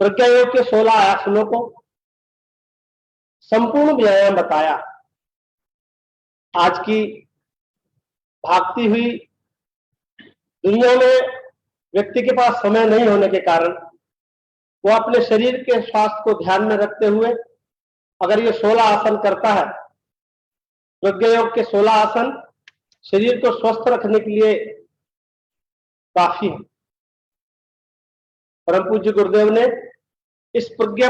प्रज्ञा योग के 16 आसनों को संपूर्ण व्यायाम बताया। आज की भागती हुई दुनिया में व्यक्ति के पास समय नहीं होने के कारण वो अपने शरीर के स्वास्थ्य को ध्यान में रखते हुए अगर ये 16 आसन करता है, प्रज्ञा योग के 16 आसन शरीर को स्वस्थ रखने के लिए काफी है। परम पूज्य गुरुदेव ने इस प्रज्ञा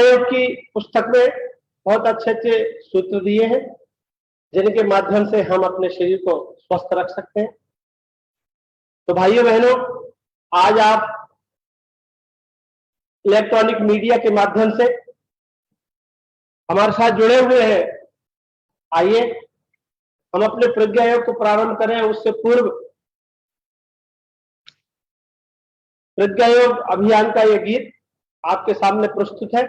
योग की पुस्तक में बहुत अच्छे अच्छे सूत्र दिए हैं, जिनके माध्यम से हम अपने शरीर को स्वस्थ रख सकते हैं। तो भाइयों बहनों, आज आप इलेक्ट्रॉनिक मीडिया के माध्यम से हमारे साथ जुड़े हुए हैं। आइए हम अपने प्रज्ञा योग को प्रारंभ करें। उससे पूर्व प्रज्ञा योग अभियान का यह गीत आपके सामने प्रस्तुत है,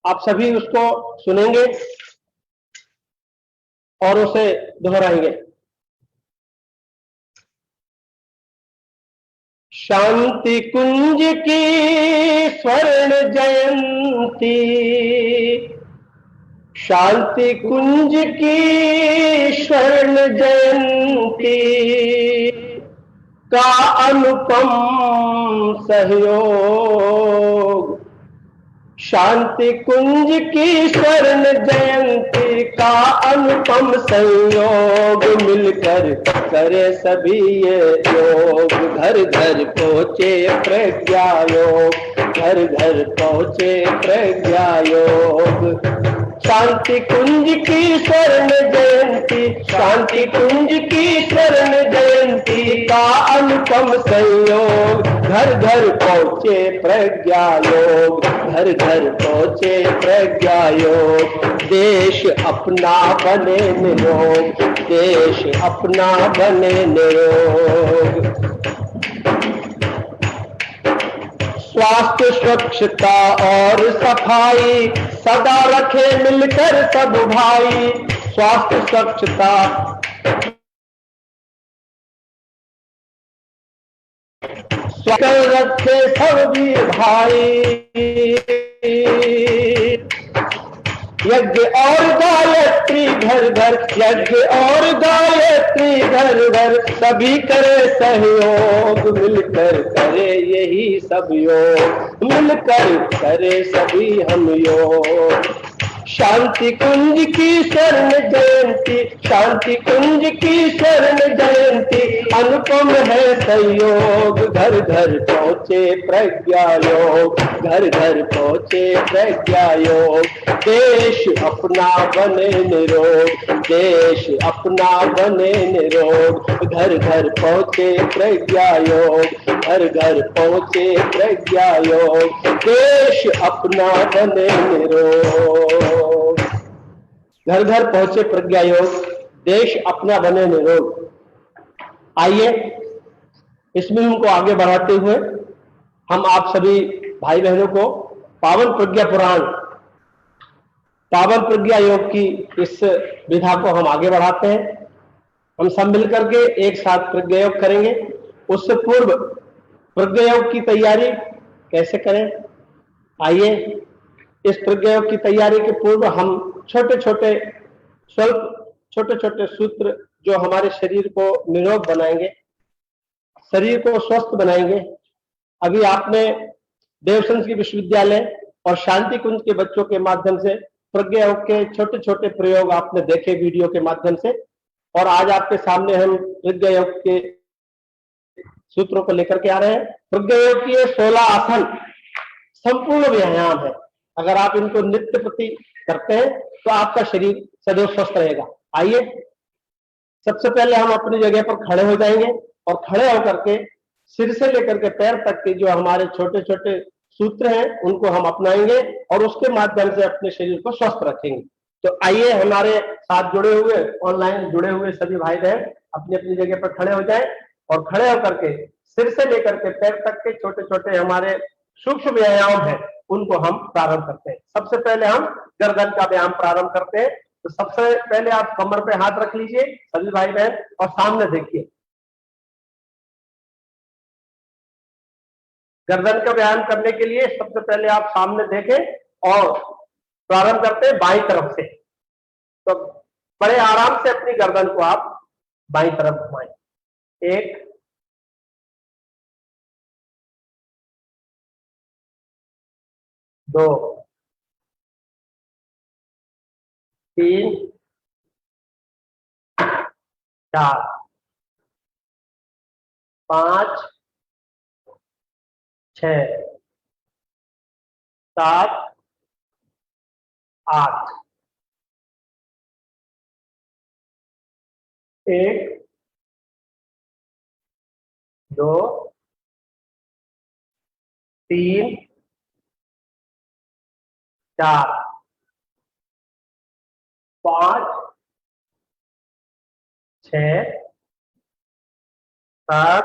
आप सभी उसको सुनेंगे और उसे दोहराएंगे। शांति कुंज की स्वर्ण जयंती, शांति कुंज की स्वर्ण जयंती का अनुपम सहयोग, शांति कुंज की स्वर्ण जयंती का अनुपम संयोग, मिलकर करे सभी ये योग, घर घर पहुंचे प्रज्ञा योग, घर घर पहुंचे प्रज्ञा योग। शांति कुंज की स्वर्ण जयंती, शांति कुंज की स्वर्ण जयंती का अनुपम संयोग, घर घर पहुंचे प्रज्ञा योग, घर घर पहुंचे प्रज्ञा योग। देश अपना बने निरोग, देश अपना बने निरोग। स्वास्थ्य स्वच्छता और सफाई सदा रखे मिलकर सब भाई, स्वास्थ्य स्वच्छता रखे सभी भाई। यज्ञ और गायत्री घर घर, यज्ञ और गायत्री घर घर, सभी करे सहयोग, मिलकर करे यही सब योग, मिलकर करे सभी हम योग। शांति कुंज की स्वर्ण जयंती, शांति कुंज की स्वर्ण जयंती, अनुपम है संयोग, घर घर पहुंचे प्रज्ञा योग, घर घर पहुंचे प्रज्ञा योग। देश अपना बने निरोग, देश अपना बने निरोग, घर घर पहुंचे प्रज्ञा योग, घर घर पहुंचे प्रज्ञा योग। देश अपना बने निरोग, घर घर पहुंचे प्रज्ञा योग, देश अपना बने निरोग। आइए इस मुहिम को आगे बढ़ाते हुए हम आप सभी भाई बहनों को पावन प्रज्ञा पुराण, पावन प्रज्ञा योग की इस विधा को हम आगे बढ़ाते हैं। हम सब मिलकर के एक साथ प्रज्ञा योग करेंगे। उससे पूर्व प्रज्ञा योग की तैयारी कैसे करें, आइए इस प्रज्ञा योग की तैयारी के पूर्व हम छोटे छोटे सूत्र जो हमारे शरीर को निरोग बनाएंगे, शरीर को स्वस्थ बनाएंगे। अभी आपने देवसंस्कृत विश्वविद्यालय और शांति कुंज के बच्चों के माध्यम से प्रज्ञा योग के छोटे छोटे प्रयोग आपने देखे वीडियो के माध्यम से, और आज आपके सामने हम प्रज्ञा योग के सूत्रों को लेकर के आ रहे हैं। प्रज्ञा योग की 16 आसन संपूर्ण व्यायाम है। अगर आप इनको नित्य प्रति करते हैं तो आपका शरीर सदैव स्वस्थ रहेगा। आइए सबसे पहले हम अपनी जगह पर खड़े हो जाएंगे और खड़े होकर के सिर से लेकर के पैर तक के जो हमारे छोटे छोटे सूत्र हैं उनको हम अपनाएंगे और उसके माध्यम से अपने शरीर को स्वस्थ रखेंगे। तो आइए हमारे साथ जुड़े हुए, ऑनलाइन जुड़े हुए सभी भाई बहन अपनी अपनी जगह पर खड़े हो जाएं और खड़े होकर के सिर से लेकर के पैर तक के छोटे छोटे हमारे सूक्ष्म व्यायाम है उनको हम प्रारंभ करते हैं। सबसे पहले हम गर्दन का व्यायाम प्रारंभ करते हैं। तो सबसे पहले आप कमर पे हाथ रख लीजिए सभी भाई बहन और सामने देखिए। गर्दन का व्यायाम करने के लिए सबसे पहले आप सामने देखें और प्रारंभ करते हैं बाईं तरफ से। तो बड़े आराम से अपनी गर्दन को आप बाईं तरफ घुमाएं। 1, 2, 3, 4, 5, 6, 7, 8। 1, 2, 3, 4, 5, 6, 7,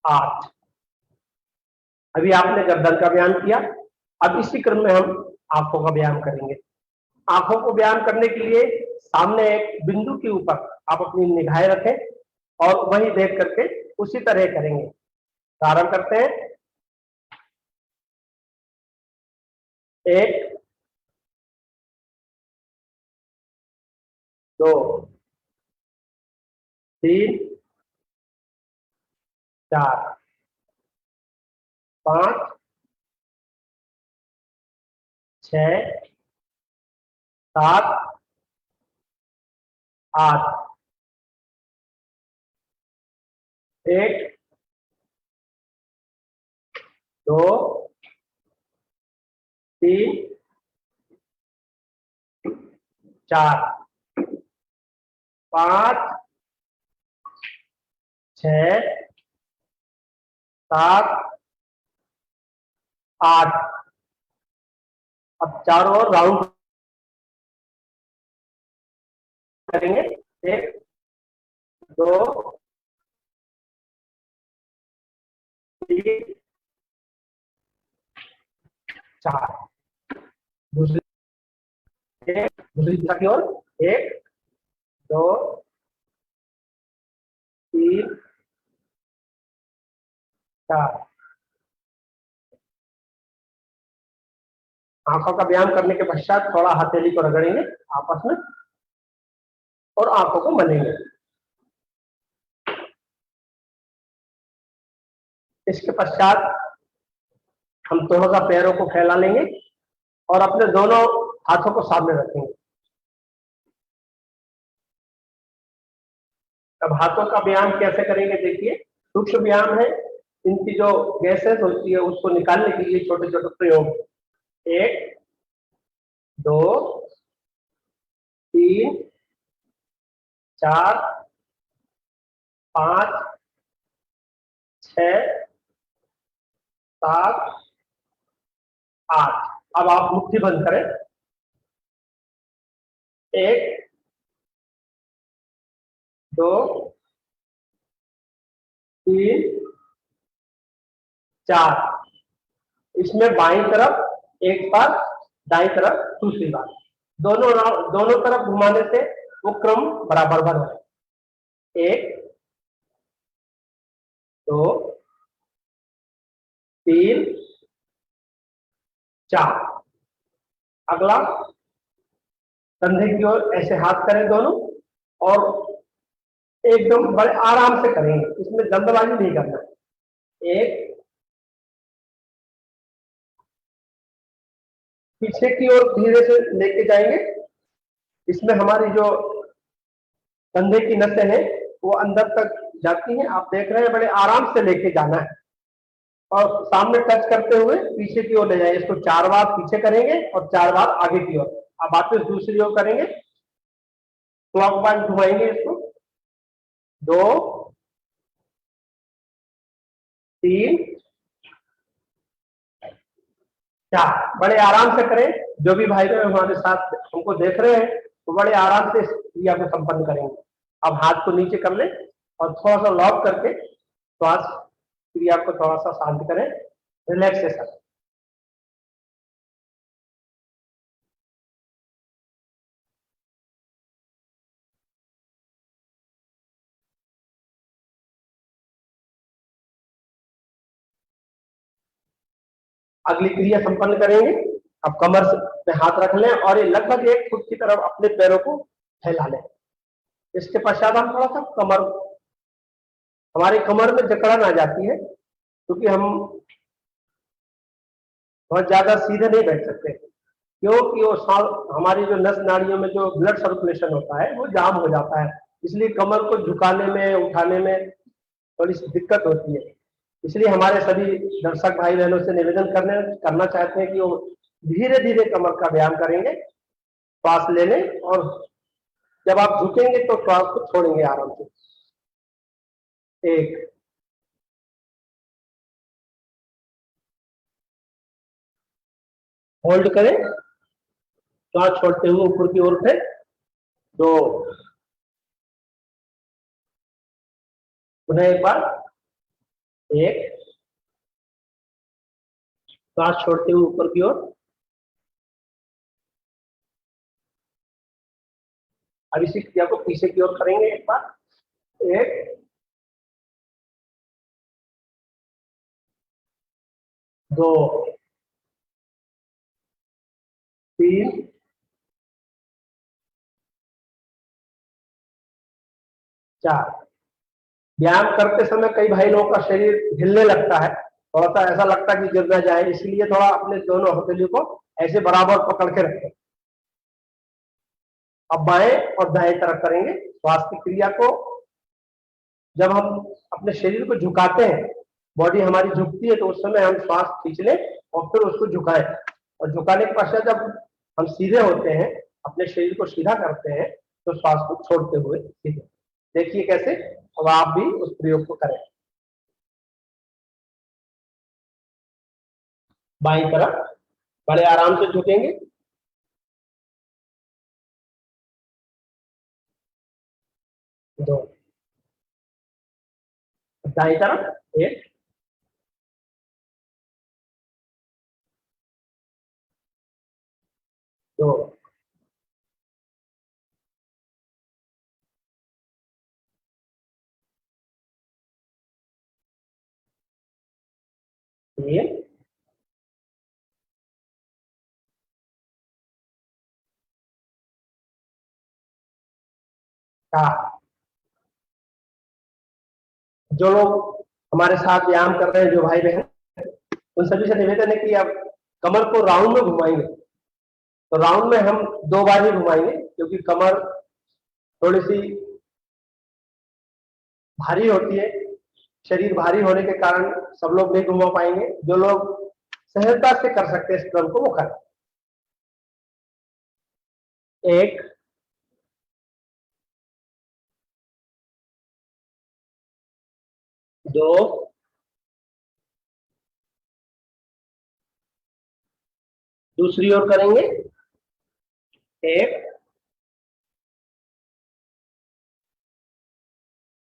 8। अभी आपने गर्दन का व्यायाम किया। अब इसी क्रम में हम आंखों का व्यायाम करेंगे। आंखों को व्यायाम करने के लिए सामने एक बिंदु के ऊपर आप अपनी निगाहें रखें और वही देख करके उसी तरह करेंगे। प्रारंभ करते हैं। 1, 2, 3, 4, 5, 6, 7, 8। 1, 2, 3, 4, 5, 6, 7, 8। अब चारों ओर राउंड करेंगे। 1, 2, 3, 4। दूसरी दूसरी दिशा की ओर। 1, 2, 3, 4। आंखों का व्यायाम करने के पश्चात थोड़ा हथेली को रगड़ेंगे आपस में और आंखों को मलेंगे। इसके पश्चात हम थोड़ा सा पैरों को फैला लेंगे और अपने दोनों हाथों को सामने रखेंगे। अब हाथों का व्यायाम कैसे करेंगे देखिए। सूक्ष्म व्यायाम है। इनकी जो गैसेस होती है उसको निकालने के लिए छोटे छोटे प्रयोग। 1, 2, 3, 4, 5, 6, 7, 8। अब आप मुट्ठी बंद करें। 1, 2, 3, 4। इसमें बाईं तरफ एक बार, दाईं तरफ दूसरी बार, दोनों दोनों तरफ घुमाने से वो क्रम बराबर बना है। 1, 2, 3, 4। अगला कंधे की ओर ऐसे हाथ करें दोनों और एकदम बड़े आराम से करेंगे। इसमें जल्दबाजी नहीं करना है। 1, पीछे की ओर धीरे से लेके जाएंगे। इसमें हमारी जो कंधे की नसें हैं वो अंदर तक जाती हैं। आप देख रहे हैं, बड़े आराम से लेके जाना है और सामने टच करते हुए पीछे की ओर ले जाएंगे। इसको 4 बार पीछे करेंगे और 4 बार आगे की ओर। अब वापस दूसरी ओर करेंगे। क्लॉकवाइज घुमाएंगे इसको। 2, 3, 4। बड़े आराम से करें। जो भी भाई बहन हमारे साथ हमको देख रहे हैं तो बड़े आराम से इस क्रिया को संपन्न करेंगे। अब हाथ को नीचे कर लें और थोड़ा सा लॉक करके श्वास क्रिया को थोड़ा सा शांत करें। रिलैक्सेशन। अगली क्रिया संपन्न करेंगे। अब कमर पे हाथ रख लें और ये लगभग 1 फुट की तरफ अपने पैरों को फैला लें। इसके पश्चात हम थोड़ा सा हमारी कमर में जकड़न आ जाती है, क्योंकि हम बहुत ज्यादा सीधे नहीं बैठ सकते, क्योंकि वो हमारी जो नस नाड़ियों में जो ब्लड सर्कुलेशन होता है वो जाम हो जाता है, इसलिए कमर को झुकाने में उठाने में थोड़ी सी दिक्कत होती है। इसलिए हमारे सभी दर्शक भाई बहनों से निवेदन करना चाहते हैं कि वो धीरे धीरे कमर का व्यायाम करेंगे, श्वास लेने, और जब आप झुकेंगे तो श्वास को छोड़ेंगे आराम से। 1, होल्ड करें, श्वास छोड़ते हुए ऊपर की ओर उठे। 2, पुनः एक बार। 1, श्वास छोड़ते हुए ऊपर की ओर। अब इसी क्रिया को पीछे की ओर करेंगे एक बार। 1, 2, 3, 4। व्यायाम करते समय कई भाई लोगों का शरीर हिलने लगता है, थोड़ा सा ऐसा लगता है कि गिर ना जाए, इसलिए थोड़ा अपने दोनों हथेलियों को ऐसे बराबर पकड़ के रखें। अब बाएं और दाएं तरफ करेंगे श्वास की क्रिया को। जब हम अपने शरीर को झुकाते हैं, बॉडी हमारी झुकती है, तो उस समय हम श्वास खींच लें और फिर उसको झुकाएं, और झुकाने के पश्चात जब हम सीधे होते हैं, अपने शरीर को सीधा करते हैं, तो श्वास को छोड़ते हुए सीधे। देखिए कैसे, अब आप भी उस प्रयोग को करें। बाईं तरफ बड़े आराम से झुकेंगे। 2, दाईं तरफ। 1, 2, 3, 4। जो लोग हमारे साथ व्यायाम कर रहे हैं, जो भाई बहन, उन सभी से निवेदन है कि आप कमर को राउंड में घुमाएंगे, तो राउंड में हम 2 बार ही घुमाएंगे, क्योंकि कमर थोड़ी सी भारी होती है। शरीर भारी होने के कारण सब लोग नहीं घुमा पाएंगे। जो लोग सहजता से कर सकते हैं इस क्रम को, वो करें। 1, 2, दूसरी ओर करेंगे। 1,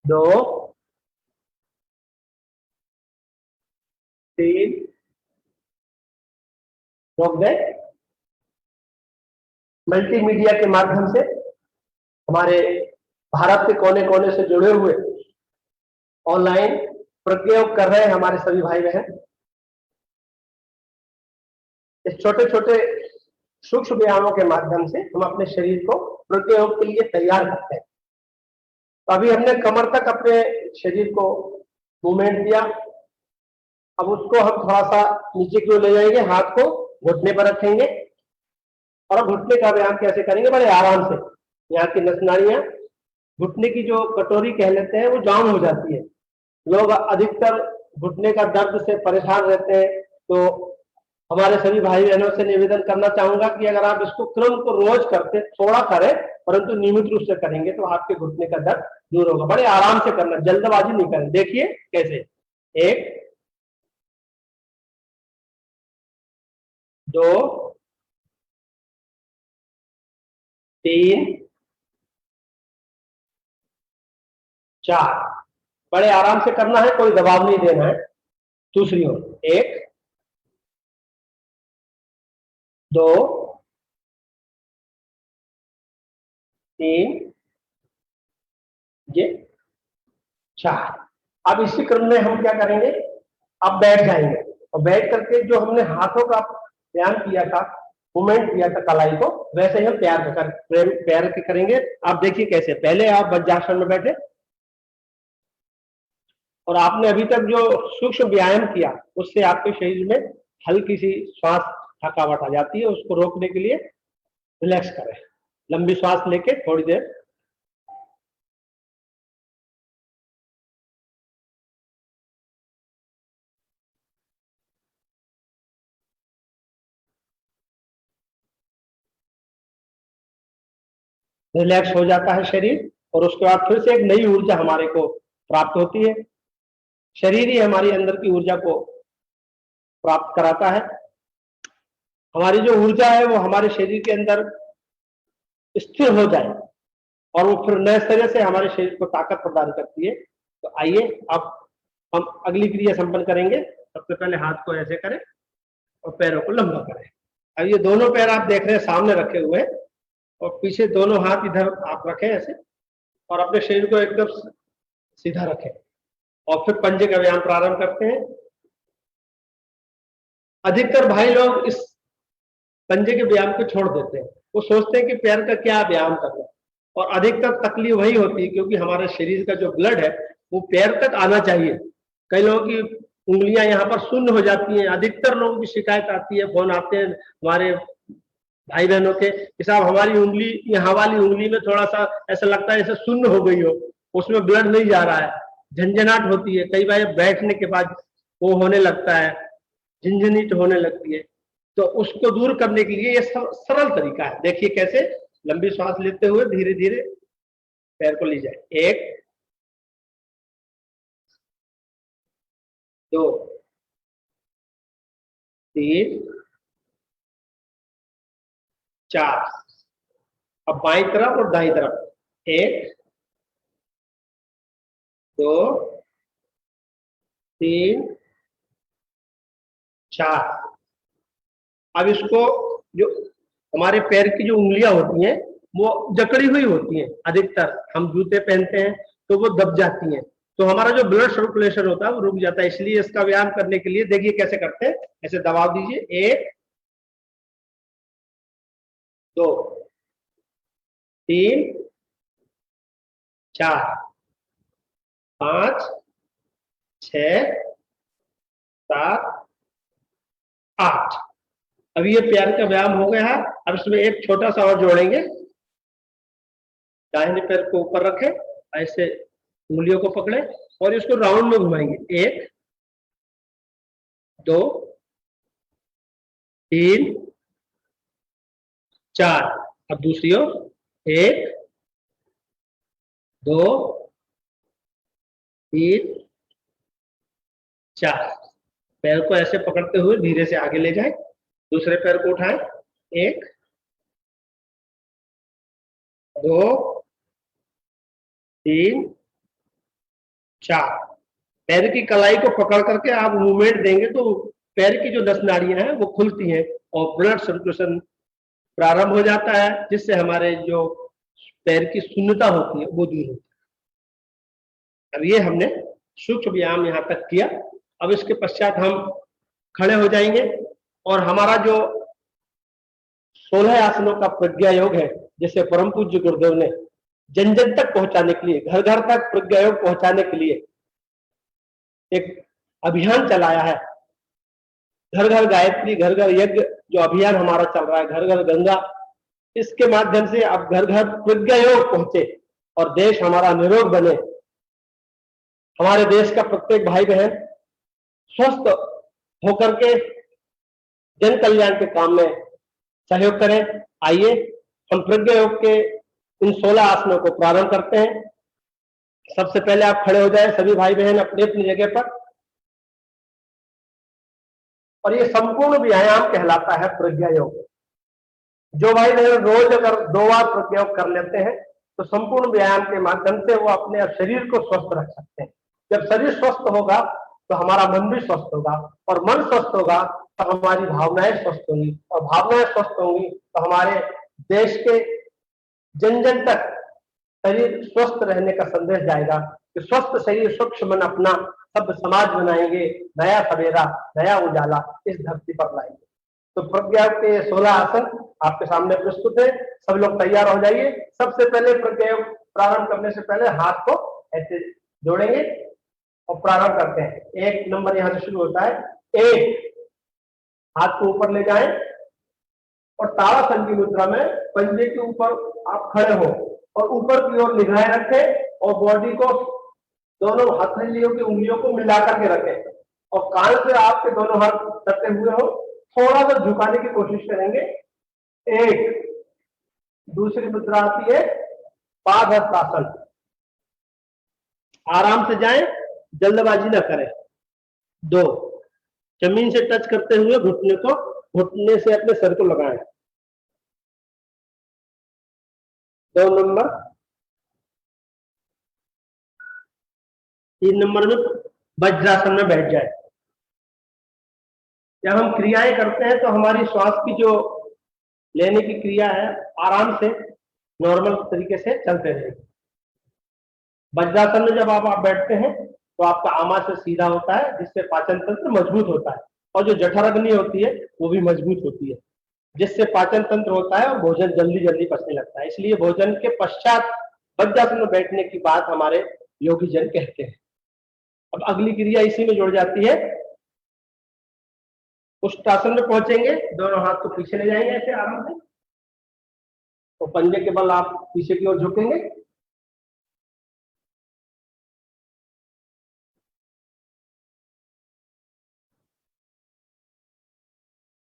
2, 3, रोक गए। मल्टीमीडिया के माध्यम से हमारे भारत के कोने कोने से जुड़े हुए ऑनलाइन प्रयोग कर रहे हैं हमारे सभी भाई बहन। इस छोटे छोटे सूक्ष्म व्यायामों के माध्यम से हम अपने शरीर को प्रयोग के लिए तैयार करते हैं। तो अभी हमने कमर तक अपने शरीर को मूवमेंट दिया। अब उसको हम थोड़ा सा नीचे की ओर ले जाएंगे, हाथ को घुटने पर रखेंगे, और अब घुटने का व्यायाम कैसे करेंगे, बड़े आराम से। यहाँ की नस नाड़ियां, घुटने की जो कटोरी कह लेते हैं, वो जाम हो जाती है। लोग अधिकतर घुटने का दर्द से परेशान रहते हैं। तो हमारे सभी भाई बहनों से निवेदन करना चाहूंगा कि अगर आप इसको क्रम को रोज करते, थोड़ा करें परंतु नियमित रूप से करेंगे, तो आपके घुटने का दर्द दूर होगा। बड़े आराम से करना, जल्दबाजी नहीं करें। देखिए कैसे। 1, 2, 3, 4। बड़े आराम से करना है, कोई दबाव नहीं देना है। दूसरी ओर। 1, 2, 3, ये 4। अब इसी क्रम में हम क्या करेंगे, अब बैठ जाएंगे। और बैठ करके जो हमने हाथों का व्यायाम किया था, मूवमेंट किया था कलाई को, वैसे ही हम पैर के करेंगे। आप देखिए कैसे, पहले आप वज्रासन में बैठे और आपने अभी तक जो सूक्ष्म व्यायाम किया उससे आपके शरीर में हल्की सी श्वास थकावट आ जाती है, उसको रोकने के लिए रिलैक्स करें, लंबी श्वास लेके थोड़ी देर। रिलैक्स हो जाता है शरीर और उसके बाद फिर से एक नई ऊर्जा हमारे को प्राप्त होती है। शरीर ही हमारी अंदर की ऊर्जा को प्राप्त कराता है। हमारी जो ऊर्जा है वो हमारे शरीर के अंदर स्थिर हो जाए और वो फिर नए सिरे से हमारे शरीर को ताकत प्रदान करती है। तो आइए अब हम अगली क्रिया संपन्न करेंगे। सबसे पहले हाथ को ऐसे करें और पैरों को लंबा करें। अब ये दोनों पैर आप देख रहे हैं सामने रखे हुए और पीछे दोनों हाथ इधर आप रखें ऐसे और अपने शरीर को एकदम सीधा रखें और फिर पंजे का व्यायाम प्रारंभ करते हैं। अधिकतर भाई लोग इस पंजे के व्यायाम को छोड़ देते हैं, वो सोचते हैं कि पैर का क्या व्यायाम करना, और अधिकतर तकलीफ वही होती है क्योंकि हमारे शरीर का जो ब्लड है वो पैर तक आना चाहिए। कई लोगों की उंगलियां यहाँ पर शून्य हो जाती हैं। अधिकतर लोगों की शिकायत आती है, फोन आते हैं हमारे भाई बहनों के कि साहब हमारी उंगली, यहाँ वाली उंगली में थोड़ा सा ऐसा लगता है जैसे शून्य हो गई हो, उसमें ब्लड नहीं जा रहा है, झंझनाहट होती है, कई बार बैठने के बाद वो होने लगता है, झिंझनीट होने लगती है। तो उसको दूर करने के लिए ये सरल तरीका है। देखिए कैसे, लंबी सांस लेते हुए धीरे धीरे पैर को ले जाए। 1 2 3 4। अब बाईं तरफ और दाईं तरफ 1 2 3 4। अब इसको, जो हमारे पैर की जो उंगलियां होती हैं वो जकड़ी हुई होती हैं, अधिकतर हम जूते पहनते हैं तो वो दब जाती हैं, तो हमारा जो ब्लड सर्कुलेशन होता है वो रुक जाता है। इसलिए इसका व्यायाम करने के लिए देखिए कैसे करते हैं, ऐसे दबाव दीजिए। 1 2 3 4 5 6 7 8। अब ये पैर का व्यायाम हो गया है। अब इसमें एक छोटा सा और जोड़ेंगे। दाहिने पैर को ऊपर रखें, ऐसे उंगलियों को पकड़े और इसको राउंड में घुमाएंगे। 1 2 3 4। अब दूसरी ओर 1 2 3 4। पैर को ऐसे पकड़ते हुए धीरे से आगे ले जाएं। दूसरे पैर को उठाएं। 1 2 3 4। पैर की कलाई को पकड़ करके आप मूवमेंट देंगे तो पैर की जो नस नाड़ियां हैं वो खुलती हैं और ब्लड सर्कुलेशन प्रारंभ हो जाता है, जिससे हमारे जो पैर की शून्यता होती है वो दूर होती है। अब ये हमने सूक्ष्म व्यायाम यहाँ तक किया। अब इसके पश्चात हम खड़े हो जाएंगे और हमारा जो 16 आसनों का प्रज्ञा योग है, जिसे परम पूज्य गुरुदेव ने जन जन तक पहुंचाने के लिए, घर घर तक प्रज्ञा योग पहुंचाने के लिए एक अभियान चलाया है। घर घर गायत्री, घर घर यज्ञ जो अभियान हमारा चल रहा है, घर घर गंगा, इसके माध्यम से अब घर घर प्रज्ञा योग पहुंचे और देश हमारा निरोग बने। हमारे देश का प्रत्येक भाई बहन स्वस्थ होकर के जन कल्याण के काम में सहयोग करें। आइए हम प्रज्ञा योग के इन 16 आसनों को प्रारंभ करते हैं। सबसे पहले आप खड़े हो जाएं सभी भाई बहन अपनी अपनी जगह पर, और ये संपूर्ण व्यायाम कहलाता है प्रज्ञा योग। जो भाई बहन रोज अगर 2 बार प्रज्ञा योग कर लेते हैं तो संपूर्ण व्यायाम के माध्यम से वो अपने शरीर को स्वस्थ रख सकते हैं। जब शरीर स्वस्थ होगा तो हमारा मन भी स्वस्थ होगा, और मन स्वस्थ होगा तो हमारी भावनाएं स्वस्थ होंगी, और भावनाएं स्वस्थ होंगी तो हमारे देश के जन जन तक शरीर स्वस्थ रहने का संदेश जाएगा कि स्वस्थ शरीर स्वच्छ मन अपना, सब समाज बनाएंगे, नया सवेरा, नया उजाला इस धरती पर लाएंगे। तो प्रज्ञा के 16 आसन आपके सामने प्रस्तुत है। सब लोग तैयार हो जाइए। सबसे पहले प्रज्ञा योग प्रारंभ करने से पहले हाथ को ऐसे जोड़ेंगे और प्रारंभ करते हैं। 1 नंबर यहां से शुरू होता है। 1, हाथ को ऊपर ले जाएं और ताड़ासन की मुद्रा में पंजे के ऊपर आप खड़े हो और ऊपर की ओर निगाहें रखें और बॉडी को, दोनों हथेलियों की उंगलियों को मिलाकर के रखें और कान से आपके दोनों हाथ सटे हुए हो, थोड़ा सा झुकाने की कोशिश करेंगे। 1, दूसरी मुद्रा आती है पादहस्तासन। आराम से जाएं, जल्दबाजी ना करें। 2, जमीन से टच करते हुए घुटने से अपने सर को लगाएं। 2 नंबर। 3 नंबर में वज्रासन में बैठ जाए। जब हम क्रियाएं करते हैं तो हमारी श्वास की जो लेने की क्रिया है आराम से नॉर्मल तरीके से चलते रहेगी। वज्रासन में जब आप बैठते हैं तो आपका आमाशय सीधा होता है, जिससे पाचन तंत्र मजबूत होता है और जो जठराग्नि होती है वो भी मजबूत होती है, जिससे पाचन तंत्र होता है और भोजन जल्दी जल्दी पचने लगता है। इसलिए भोजन के पश्चात वज्रासन में बैठने की बात हमारे योगी जन कहते हैं। अब अगली क्रिया इसी में जुड़ जाती है। उष्टासन में पहुंचेंगे, दोनों हाथ को पीछे ले जाएंगे ऐसे आराम से, तो पंजे के बल आप पीछे की ओर झुकेंगे।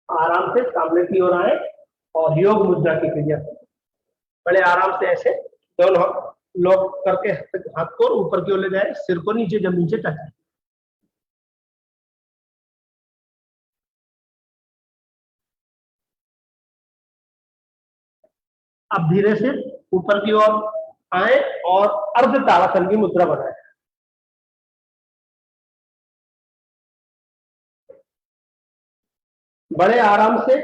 आराम से सामने की ओर आए और योग मुद्रा की क्रिया बड़े आराम से ऐसे दोनों लोग करके हाथ को ऊपर की ओर ले जाए, सिर को नीचे जमीन से टच। अब धीरे से ऊपर की ओर आए और अर्ध ताड़ासन की मुद्रा बनाए। बड़े आराम से,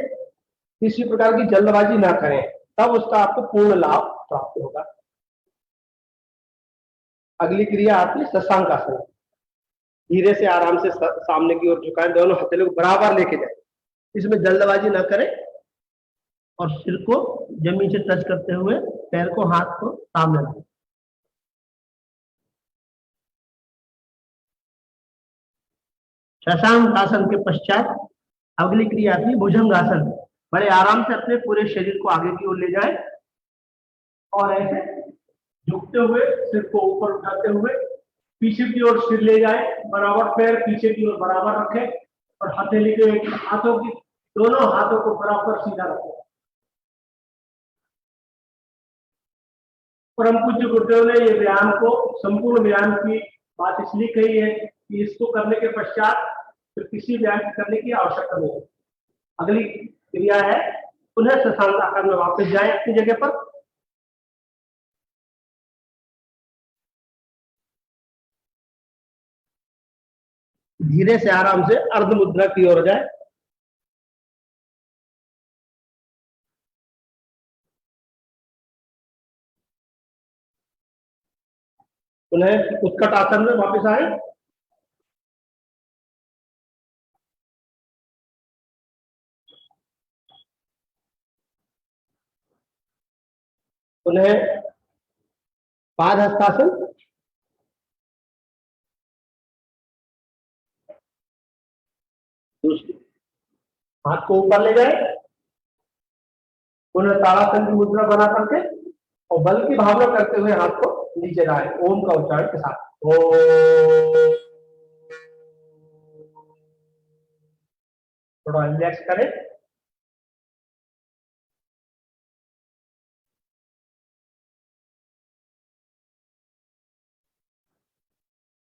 किसी प्रकार की जल्दबाजी ना करें, तब उसका आपको पूर्ण लाभ प्राप्त होगा। अगली क्रिया आती है शशांक आसन। धीरे से आराम से सामने की ओर झुकाएं, दोनों हथेलियों को बराबर लेके जाए। इसमें जल्दबाजी ना करें और सिर को जमीन से टच करते हुए पैर को, हाथ को सामने लाएं। शशांक आसन के पश्चात अगली क्रिया आती है भुजंगासन। बड़े आराम से अपने पूरे शरीर को आगे की ओर ले जाएं और ऐसे झुकते हुए सिर को ऊपर उठाते हुए पीछे की ओर सिर ले जाए, बराबर पैर पीछे की ओर बराबर रखें और हथेली के हाथों की, दोनों हाथों को बराबर सीधा रखें। परम पूज्य गुरुदेव ने ये व्यायाम को, संपूर्ण व्यायाम की बात इसलिए कही है कि इसको करने के पश्चात फिर किसी व्यायाम करने की आवश्यकता नहीं है। अगली क्रिया है पुनः शशांक आसन में वापस जाएं अपनी जगह पर। धीरे से आराम से अर्ध मुद्रा की ओर जाए। पुनः उत्कट आसन में वापस आए। पुनः पादहस्तासन। दूसरी, हाथ को ऊपर ले जाए, पुनः ताड़ासन की मुद्रा बना करके और बल की भावना करते हुए हाथ को नीचे लाए, ओम का उच्चारण के साथ। ओम। थोड़ा रिलैक्स करें।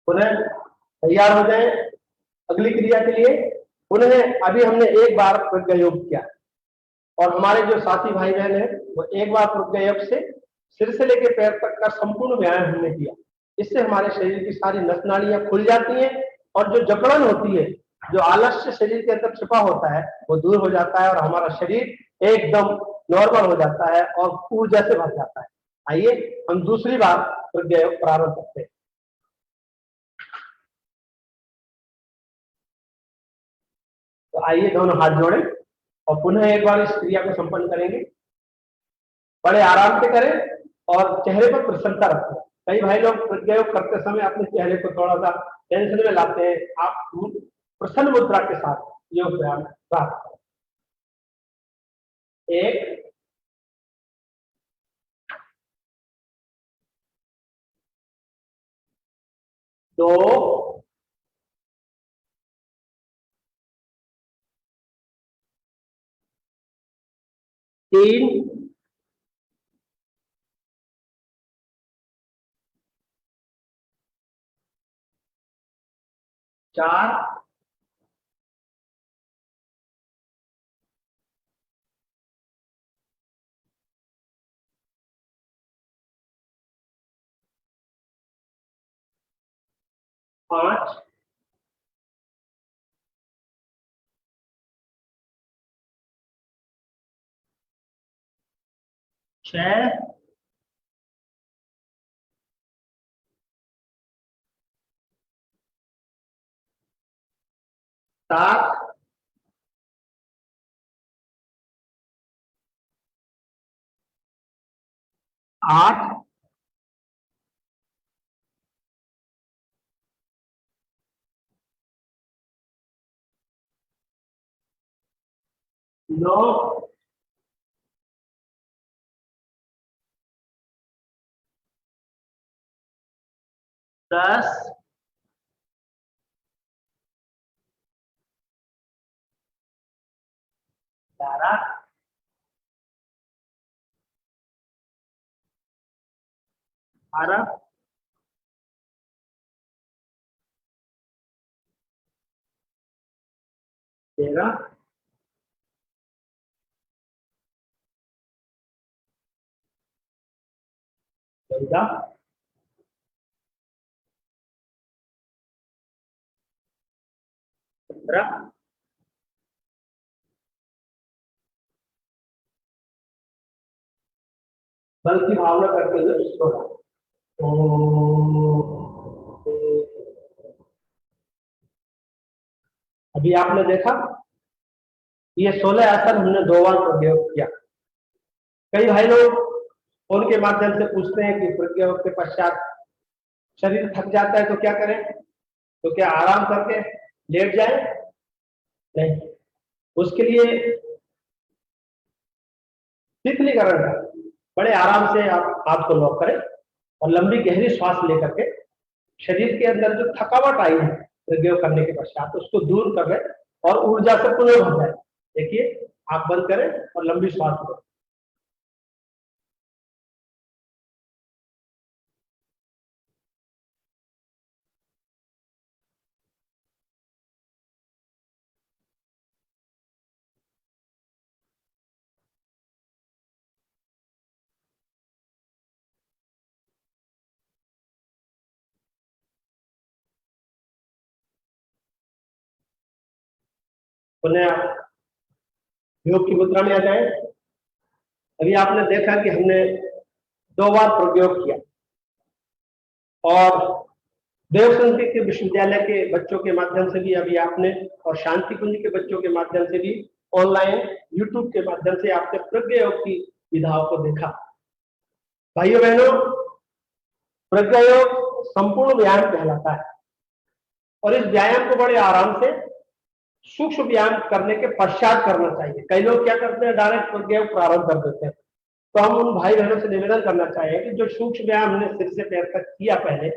पुनः तैयार हो जाए अगली क्रिया के लिए। पुनः अभी हमने एक बार प्रज्ञा योग किया और हमारे जो साथी भाई बहन है वो एक बार प्रज्ञा योग से सिर से लेकर पैर तक का संपूर्ण व्यायाम हमने किया। इससे हमारे शरीर की सारी नस नाड़ियां खुल जाती हैं और जो जकड़न होती है, जो आलस्य शरीर के अंदर छिपा होता है, वो दूर हो जाता है और हमारा शरीर एकदम नॉर्मल हो जाता है और ऊर्जा से भर जाता है। आइए हम दूसरी बार प्रज्ञा योग प्रारंभ करते हैं। तो आइए दोनों हाथ जोड़ें और पुनः एक बार इस क्रिया को संपन्न करेंगे। बड़े आराम से करें और चेहरे पर प्रसन्नता रखें। कई भाई लोग प्रयोग करते समय अपने चेहरे को थोड़ा सा टेंशन में लाते हैं। आप प्रसन्न मुद्रा के साथ योग व्यायाम प्राप्त करें। 1 2 3 4 5 6 7 8 9 10 11 12 13 14 15 बल की भावना करते हुए छोड़ा। अभी आपने देखा ये 16 आसन हमने 2 बार प्रयोग किया। कई भाई लोग उनके माध्यम से पूछते हैं कि प्रयोग के पश्चात शरीर थक जाता है तो क्या करें? तो क्या आराम करके लेट जाए? नहीं, उसके लिए शीतलीकरण का बड़े आराम से आप हाथ को लॉक करें और लंबी गहरी श्वास लेकर के शरीर के अंदर जो थकावट आई है प्रयोग करने के पश्चात उसको दूर कर लें और ऊर्जा से पुनः भर जाए। देखिए, आप बंद करें और लंबी श्वास लें। पुनः आप योग की मुद्रा में आ जाए। अभी आपने देखा कि हमने 2 बार प्रयोग किया और देव संस्कृत विश्वविद्यालय के बच्चों के माध्यम से भी अभी आपने और शांति कुंज के बच्चों के माध्यम से भी ऑनलाइन यूट्यूब के माध्यम से आपने प्रज्ञा योग की विधाओं को देखा। भाइयों बहनों, प्रज्ञा योग संपूर्ण व्यायाम कहलाता है और इस व्यायाम को बड़े आराम से सूक्ष्म व्यायाम करने के पश्चात करना चाहिए। कई लोग क्या करते हैं, डायरेक्ट प्रज्ञा योग प्रारंभ कर देते हैं। तो हम उन भाई बहनों से निवेदन करना चाहेंगे कि जो सूक्ष्म व्यायाम हमने सिर से पैर तक किया पहले,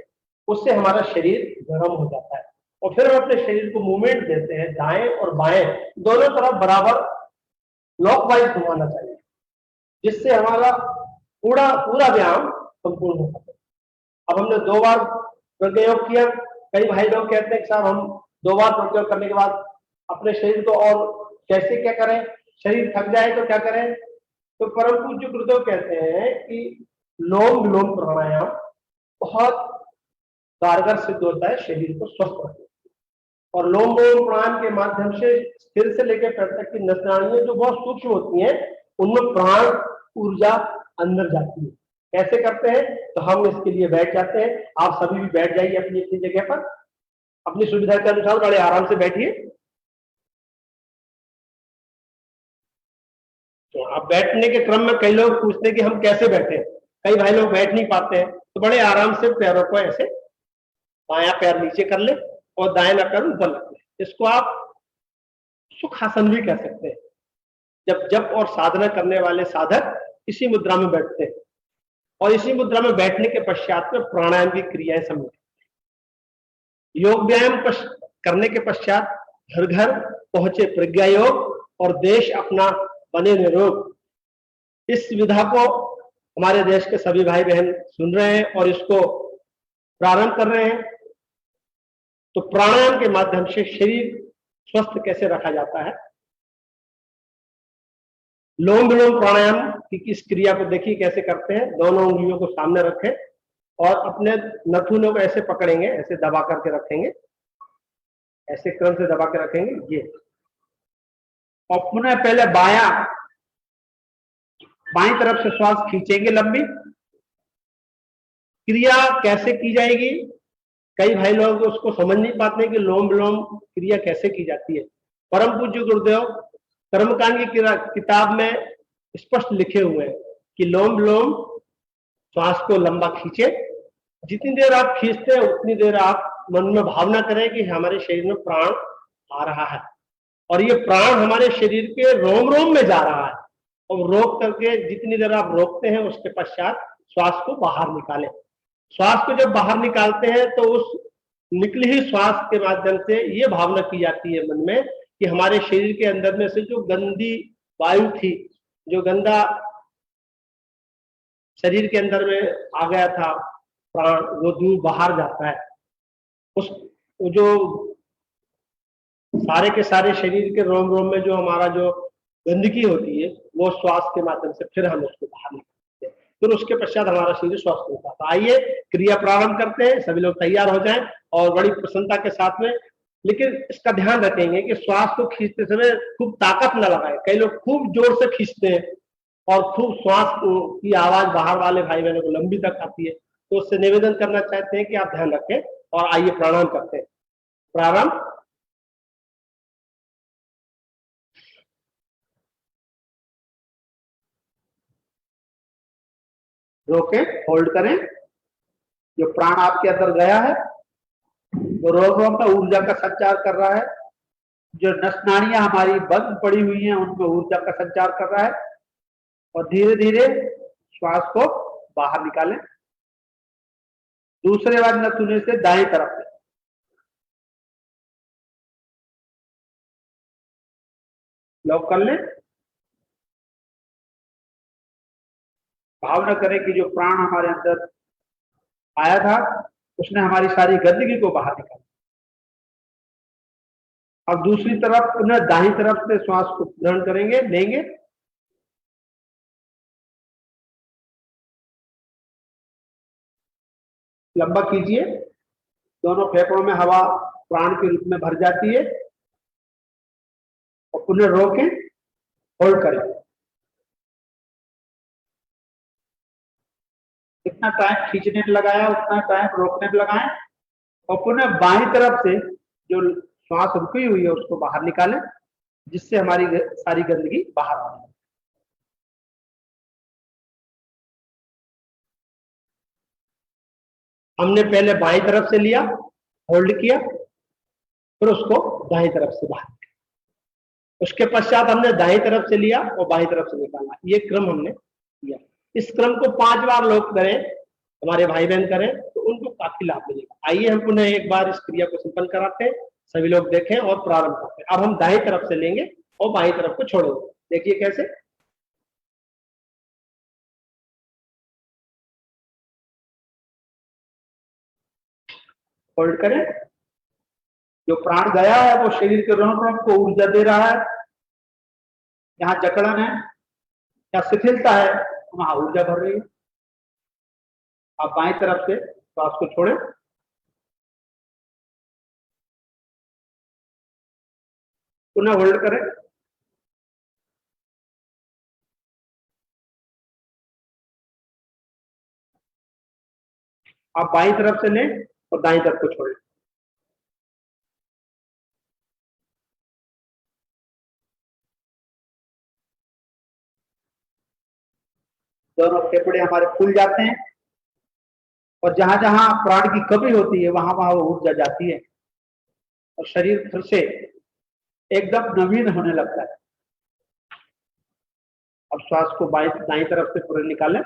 उससे हमारा शरीर गर्म हो जाता है और फिर हम अपने शरीर को मूवमेंट देते हैं। दाएं और बाएं दोनों तरफ बराबर क्लॉकवाइज घुमाना चाहिए, जिससे हमारा पूरा व्यायाम संपूर्ण हो सके। अब हमने 2 बार प्रयोग किया। कई भाई लोग कहते हैं कि साहब हम 2 बार प्रयोग करने के बाद अपने शरीर को और कैसे क्या करें, शरीर थक जाए तो क्या करें? तो परम पूज्य गुरुदेव कहते हैं कि लोम विलोम प्राणायाम बहुत कारगर सिद्ध होता है शरीर को स्वस्थ रखने। और लोम विलोम प्राणायाम के माध्यम से सिर से लेकर पैर तक की नसनाड़ियां जो बहुत सूक्ष्म होती हैं, उनमें प्राण ऊर्जा अंदर जाती है। कैसे करते हैं? तो हम इसके लिए बैठ जाते हैं। आप सभी भी बैठ जाइए अपनी अपनी जगह पर, अपनी सुविधा के अनुसार बड़े आराम से बैठिए। तो अब बैठने के क्रम में कई लोग पूछते हैं कि हम कैसे बैठे, कई भाई लोग बैठ नहीं पाते हैं, तो बड़े आराम से पैरों को ऐसे बायां पैर नीचे कर ले और दाहिना पैर ऊपर रख ले। इसको आप सुखासन भी कह सकते हैं। जब जप और साधना करने वाले साधक इसी मुद्रा में बैठते हैं और इसी मुद्रा में बैठने के पश्चात में प्राणायाम की क्रियाएं सम्मिलित, योग व्यायाम करने के पश्चात घर घर पहुंचे प्रज्ञा योग और देश अपना बने निरोग, इस विधा को हमारे देश के सभी भाई बहन सुन रहे हैं और इसको प्रारंभ कर रहे हैं। तो प्राणायाम के माध्यम से शरीर स्वस्थ कैसे रखा जाता है। लोम विलोम प्राणायाम की इस क्रिया को देखिए कैसे करते हैं। दोनों उंगलियों को सामने रखें और अपने नथुनों को ऐसे पकड़ेंगे, ऐसे दबा करके रखेंगे, ऐसे क्रम से दबा के रखेंगे ये, और पुनः पहले बाईं तरफ से श्वास खींचेंगे लंबी। क्रिया कैसे की जाएगी, कई भाई लोग उसको समझ नहीं पाते कि लोम विलोम क्रिया कैसे की जाती है। परम पूज्य गुरुदेव कर्मकांड की किताब में स्पष्ट लिखे हुए हैं कि लोम विलोम श्वास को लंबा खींचे, जितनी देर आप खींचते हैं उतनी देर आप मन में भावना करें कि हमारे शरीर में प्राण आ रहा है और ये प्राण हमारे शरीर के रोम रोम में जा रहा है, और रोक करके जितनी देर आप रोकते हैं उसके पश्चात श्वास को बाहर निकालें। श्वास को जब बाहर निकालते हैं तो उस निकली हुई श्वास के माध्यम से ये भावना की जाती है मन में कि हमारे शरीर के अंदर में से जो गंदी वायु थी, जो गंदा शरीर के अंदर में आ गया था प्राण, वो दूर बाहर जाता है। उस जो सारे के सारे शरीर के रोम रोम में जो हमारा जो गंदगी होती है वो श्वास के माध्यम से फिर हम उसको बाहर निकालते हैं, फिर उसके पश्चात हमारा शरीर स्वस्थ होता है। तो आइए क्रिया प्रारंभ करते हैं, सभी लोग तैयार हो जाएं और बड़ी प्रसन्नता के साथ में। लेकिन इसका ध्यान रखेंगे कि श्वास को खींचते समय खूब ताकत न लगाए। कई लोग खूब जोर से खींचते हैं और खूब श्वास की आवाज बाहर वाले भाई बहनों को लंबी तक आती है, तो उससे निवेदन करना चाहते हैं कि आप ध्यान रखें और आइए प्राणायाम करते हैं। प्रारंभ। रोके, होल्ड करें। जो प्राण आपके अंदर गया है वो रोम रोम में ऊर्जा का संचार कर रहा है। जो नस नाड़ियां हमारी बंद पड़ी हुई हैं उनमें ऊर्जा का संचार कर रहा है, और धीरे धीरे श्वास को बाहर निकालें। दूसरे बार नथुने से दाएं तरफ से लॉक कर लें। भावना करें कि जो प्राण हमारे अंदर आया था उसने हमारी सारी गंदगी को बाहर निकाला। अब दूसरी तरफ पुनः दाहिनी तरफ से श्वास को ग्रहण करेंगे, लेंगे। लंबा कीजिए, दोनों फेफड़ों में हवा प्राण के रूप में भर जाती है, और पुनः रोकें, होल्ड करें। जितना टाइम खींचने में लगाया उतना टाइम रोकने में लगाएं, और पुनः बाईं तरफ से जो श्वास रुकी हुई है उसको बाहर निकालें, जिससे हमारी सारी गंदगी बाहर आ जाए। हमने पहले बाईं तरफ से लिया, होल्ड किया, फिर उसको दाईं तरफ से बाहर निकाला, उसके पश्चात हमने दाईं तरफ से लिया और बाईं तरफ से निकाला। ये क्रम हमने किया। इस क्रम को 5 बार लोग करें, हमारे भाई बहन करें, तो उनको काफी लाभ मिलेगा। आइए हम पुनः एक बार इस क्रिया को संपन्न कराते हैं, सभी लोग देखें और प्रारंभ करते हैं। अब हम दाईं तरफ से लेंगे और बाईं तरफ को छोड़ेंगे। देखिए कैसे। होल्ड करें। जो प्राण गया है वो शरीर के रोम रोम को ऊर्जा दे रहा है। यहाँ जकड़न है या शिथिलता है वहां ऊर्जा भर रही है। आप बाईं तरफ से श्वास को छोड़ें, पुनः होल्ड करें। आप बाईं तरफ से लें और दाईं तरफ को छोड़ें। दोनों फेफड़े हमारे फूल जाते हैं और जहां जहां प्राण की कमी होती है वहां वहां वो ऊर्जा जाती है और शरीर फिर से एकदम नवीन होने लगता है। अब श्वास को बाएं दाईं तरफ से पूरे निकालें,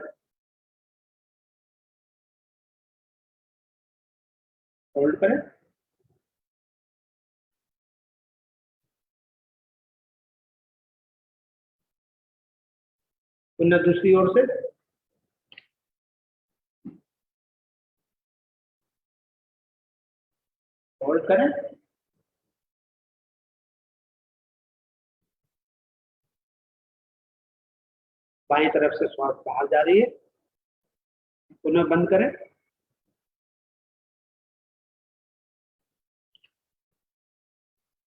होल्ड करें, पुनः दूसरी ओर से होल्ड करें, बाईं तरफ से श्वास बाहर जा रही है, पुनः बंद करें।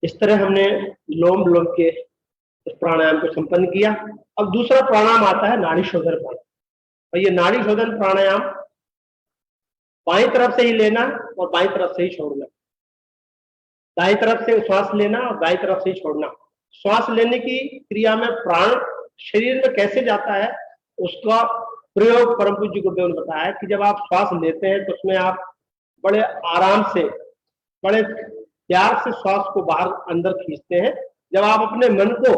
इस तरह हमने लोम लोम के इस प्राणायाम को संपन्न किया। अब दूसरा प्राणायाम आता है नाड़ी शोधन प्राणायाम, और ये नाड़ी शोधन प्राणायाम बाईं तरफ से ही लेना और बाईं तरफ से ही छोड़ना, दाईं तरफ से श्वास लेना और दाईं तरफ से ही छोड़ना। श्वास लेने की क्रिया में प्राण शरीर में कैसे जाता है उसका प्रयोग परम पूज्य गुरुदेव ने बताया कि जब आप श्वास लेते हैं तो उसमें आप बड़े आराम से, बड़े प्यार से श्वास को बाहर अंदर खींचते हैं। जब आप अपने मन को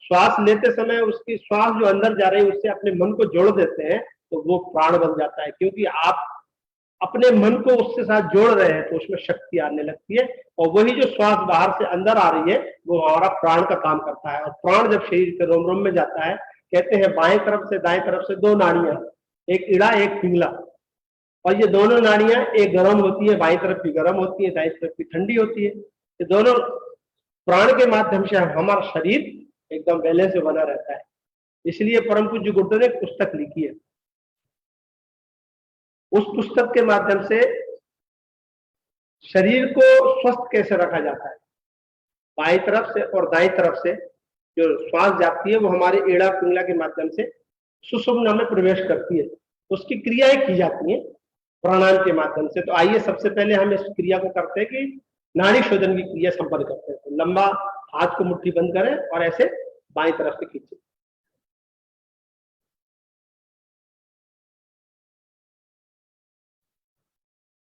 श्वास लेते समय उसकी श्वास जो अंदर जा रही है उससे अपने मन को जोड़ देते हैं तो वो प्राण बन जाता है, क्योंकि आप अपने मन को उसके साथ जोड़ रहे हैं तो उसमें शक्ति आने लगती है और वही जो श्वास बाहर से अंदर आ रही है वो हमारा प्राण का काम करता है। और प्राण जब शरीर के रोम रोम में जाता है, कहते हैं बाएं तरफ से दाएं तरफ से दो नाड़ियां, एक इड़ा एक पिंगला, और ये दोनों नाड़ियां एक गर्म होती है, बाईं तरफ की गर्म होती है, दाईं तरफ की ठंडी होती है। ये दोनों प्राण के माध्यम से हमारा शरीर एकदम बैलेंस में बना रहता है। इसलिए परम पूज्य गुरुदेव ने एक पुस्तक लिखी है, उस पुस्तक के माध्यम से शरीर को स्वस्थ कैसे रखा जाता है। बाईं तरफ से और दाईं तरफ से जो श्वास जाती है वो हमारे एड़ा पिंगला के माध्यम से सुषुम्ना में प्रवेश करती है, उसकी क्रियाएं की जाती हैं प्राणायाम के माध्यम से। तो आइए सबसे पहले हम इस क्रिया को करते हैं कि नाड़ी शोधन की क्रिया संपन्न करते हैं। तो लंबा हाथ को मुट्ठी बंद करें और ऐसे बाईं तरफ से खींचें।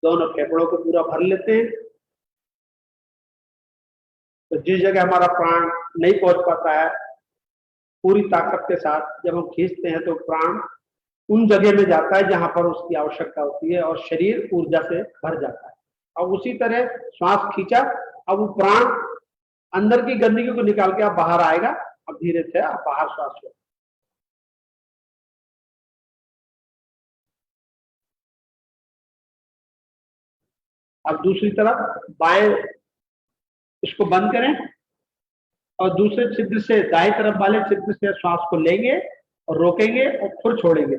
दोनों फेफड़ों को पूरा भर लेते हैं। तो जिस जगह हमारा प्राण नहीं पहुंच पाता है, पूरी ताकत के साथ जब हम खींचते हैं तो प्राण उन जगह में जाता है जहां पर उसकी आवश्यकता होती है और शरीर ऊर्जा से भर जाता है। अब उसी तरह श्वास खींचा, अब वो प्राण अंदर की गंदगी को निकाल के अब बाहर आएगा। अब धीरे से आप बाहर श्वास लो। अब दूसरी तरफ बाएं इसको बंद करें और दूसरे छिद्र से, दाएं तरफ वाले छिद्र से श्वास को लेंगे और रोकेंगे और फिर छोड़ेंगे।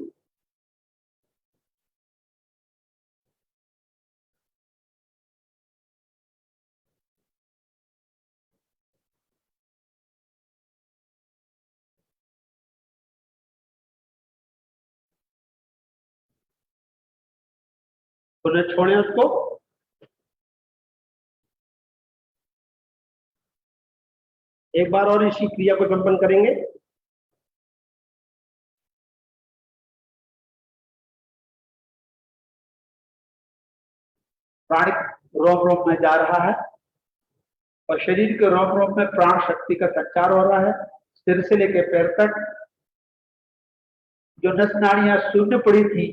पुनः छोड़ें उसको। एक बार और इसी क्रिया को संपन्न करेंगे। प्राण रोम रोम में जा रहा है और शरीर के रोम रोम में प्राण शक्ति का संचार हो रहा है। सिर से लेकर पैर तक जो नस नाड़ियां शून्य पड़ी थी,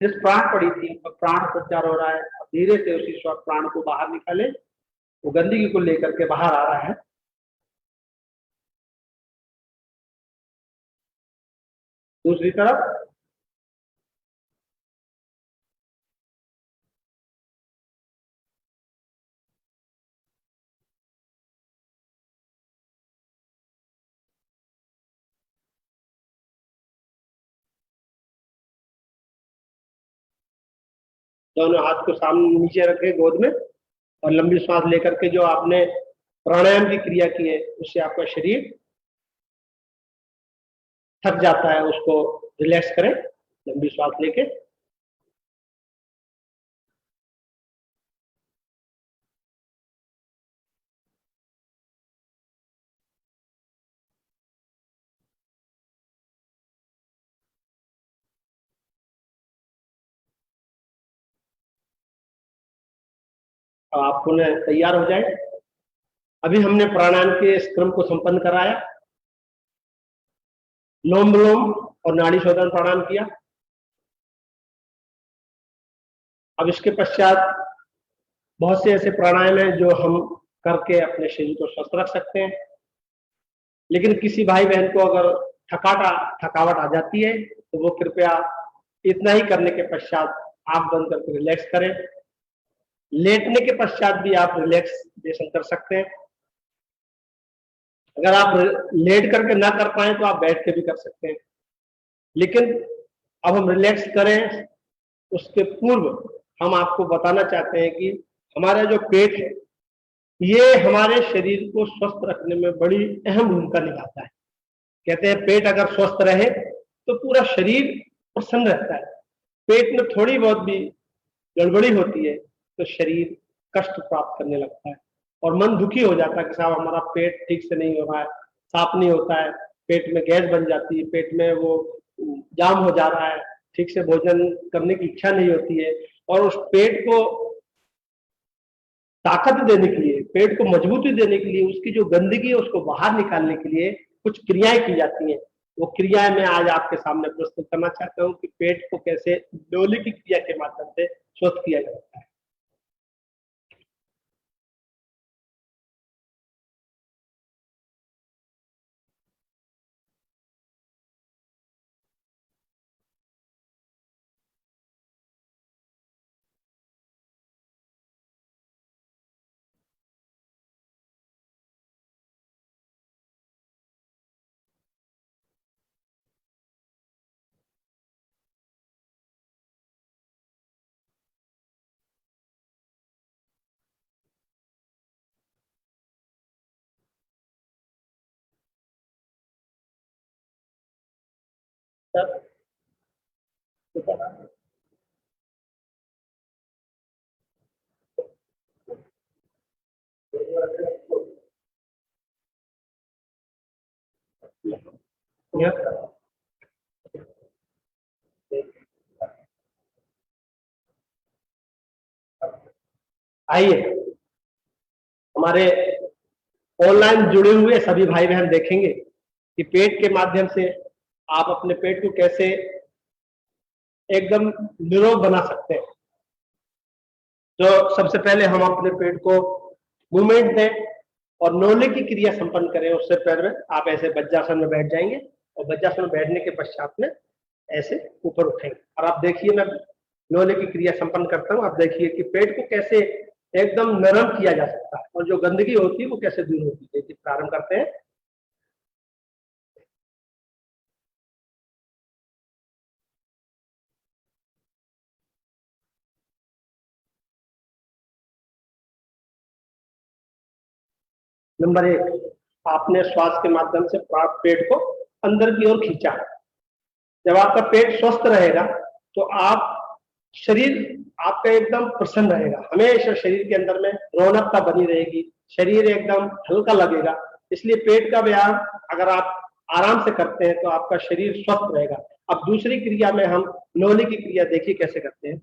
निष्प्राण पड़ी थी, उनमें प्राण संचार हो रहा है। धीरे से उसी श्वास प्राण को बाहर निकाले, वो गंदगी को लेकर के बाहर आ रहा है। दूसरी तरफ दोनों हाथ को सामने नीचे रखें गोद में और लंबी श्वास लेकर के जो आपने प्राणायाम की क्रिया की है उससे आपका शरीर थक जाता है, उसको रिलैक्स करें लंबी श्वास लेके। आप पुनः तैयार हो जाए। अभी हमने प्राणायाम के इस क्रम को संपन्न कराया, लोम विलोम और नाड़ी शोधन प्राणायाम किया। अब इसके पश्चात बहुत से ऐसे प्राणायाम हैं जो हम करके अपने शरीर को स्वस्थ रख सकते हैं। लेकिन किसी भाई बहन को अगर थकावट आ जाती है तो वो कृपया इतना ही करने के पश्चात आंख बंद करके रिलैक्स करें। लेटने के पश्चात भी आप रिलैक्सेशन कर सकते हैं। अगर आप लेट करके ना कर पाए तो आप बैठ के भी कर सकते हैं। लेकिन अब हम रिलैक्स करें उसके पूर्व हम आपको बताना चाहते हैं कि हमारा जो पेट है ये हमारे शरीर को स्वस्थ रखने में बड़ी अहम भूमिका निभाता है। कहते हैं पेट अगर स्वस्थ रहे तो पूरा शरीर प्रसन्न रहता है। पेट में थोड़ी बहुत भी गड़बड़ी होती है तो शरीर कष्ट प्राप्त करने लगता है और मन दुखी हो जाता है कि साहब हमारा पेट ठीक से नहीं हो रहा है, साफ नहीं होता है, पेट में गैस बन जाती है, पेट में वो जाम हो जा रहा है, ठीक से भोजन करने की इच्छा नहीं होती है। और उस पेट को ताकत देने के लिए, पेट को मजबूती देने के लिए, उसकी जो गंदगी है उसको बाहर निकालने के लिए कुछ क्रियाएं की जाती हैं। वो क्रियाएं मैं आज आपके सामने प्रस्तुत करना चाहता हूं कि पेट को कैसे डोले की क्रिया के माध्यम से स्वस्थ किया जाता है। आइए हमारे ऑनलाइन जुड़े हुए सभी भाई बहन देखेंगे कि पेट के माध्यम से आप अपने पेट को कैसे एकदम निरोग बना सकते हैं। तो सबसे पहले हम अपने पेट को मूवमेंट दें और नोले की क्रिया संपन्न करें। उससे पहले आप ऐसे वज्रासन में बैठ जाएंगे और वज्रासन में बैठने के पश्चात में ऐसे ऊपर उठेंगे और आप देखिए मैं नोले की क्रिया संपन्न करता हूं। आप देखिए कि पेट को कैसे एकदम नरम किया जा सकता है और जो गंदगी होती है वो कैसे दूर होती है। प्रारंभ करते हैं। नंबर 1, आपने श्वास के माध्यम से पेट को अंदर की ओर खींचा। जब आपका पेट स्वस्थ रहेगा तो आप शरीर आपका एकदम प्रसन्न रहेगा, हमेशा शरीर के अंदर में रौनकता बनी रहेगी, शरीर एकदम हल्का लगेगा। इसलिए पेट का व्यायाम अगर आप आराम से करते हैं तो आपका शरीर स्वस्थ रहेगा। अब दूसरी क्रिया में हम नोले की क्रिया देखिए कैसे करते हैं।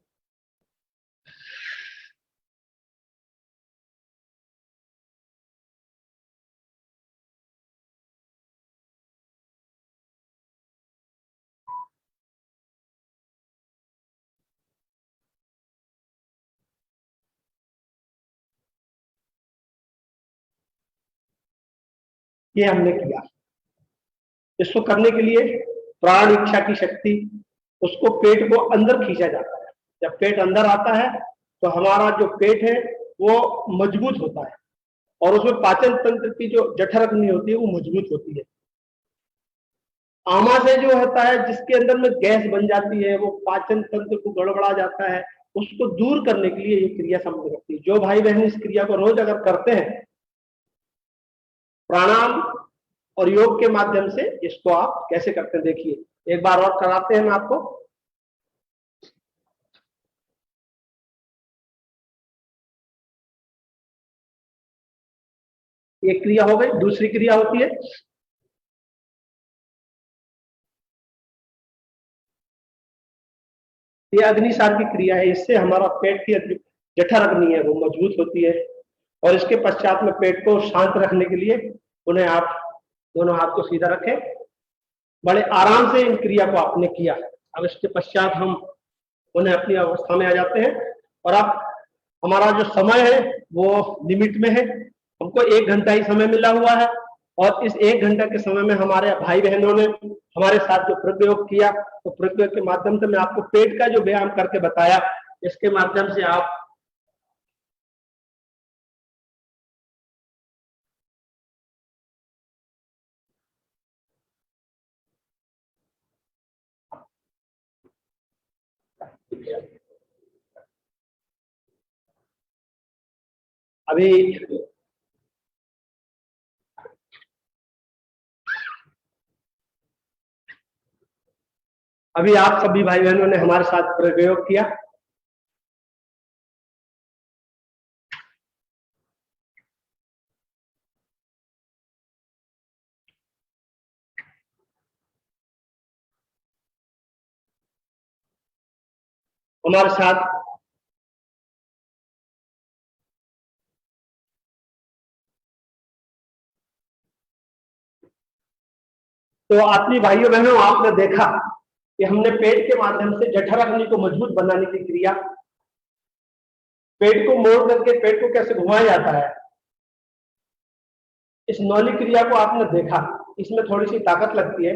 ये हमने किया। इसको करने के लिए प्राण इच्छा की शक्ति, उसको पेट को अंदर खींचा जाता है। जब पेट अंदर आता है तो हमारा जो पेट है वो मजबूत होता है और उसमें पाचन तंत्र की जो जठराग्नि होती है वो मजबूत होती है। आमा से जो होता है जिसके अंदर में गैस बन जाती है, वो पाचन तंत्र को गड़बड़ा जाता है, उसको दूर करने के लिए ये क्रिया संपन्न करती है। जो भाई बहन इस क्रिया को रोज अगर करते हैं प्राणायाम और योग के माध्यम से, इसको आप कैसे करते हैं देखिए। एक बार और कराते हैं हम आपको। एक क्रिया हो गई। दूसरी क्रिया होती है ये अग्निसार की क्रिया है। इससे हमारा पेट की जठर अग्नि है वो मजबूत होती है। और इसके पश्चात में पेट को शांत रखने के लिए उन्हें आप दोनों हाथ को सीधा रखें, बड़े आराम से इन क्रिया को आपने किया। अब इसके पश्चात हम उन्हें अपनी अवस्था में आ जाते हैं। और अब हमारा जो समय है वो लिमिट में है, हमको 1 घंटा ही समय मिला हुआ है। और इस 1 घंटा के समय में हमारे भाई बहनों ने हमारे साथ जो प्रयोग किया, तो प्रयोग के माध्यम से मैं आपको पेट का जो व्यायाम करके बताया, इसके माध्यम से आप अभी आप सभी भाई बहनों ने हमारे साथ प्रयोग किया। हमारे साथ तो आत्मीय भाइयों बहनों, आपने देखा कि हमने पेट के माध्यम से जठर अग्नि को मजबूत बनाने की क्रिया, पेट को मोड़ करके पेट को कैसे घुमाया जाता है, इस नौली क्रिया को आपने देखा। इसमें थोड़ी सी ताकत लगती है,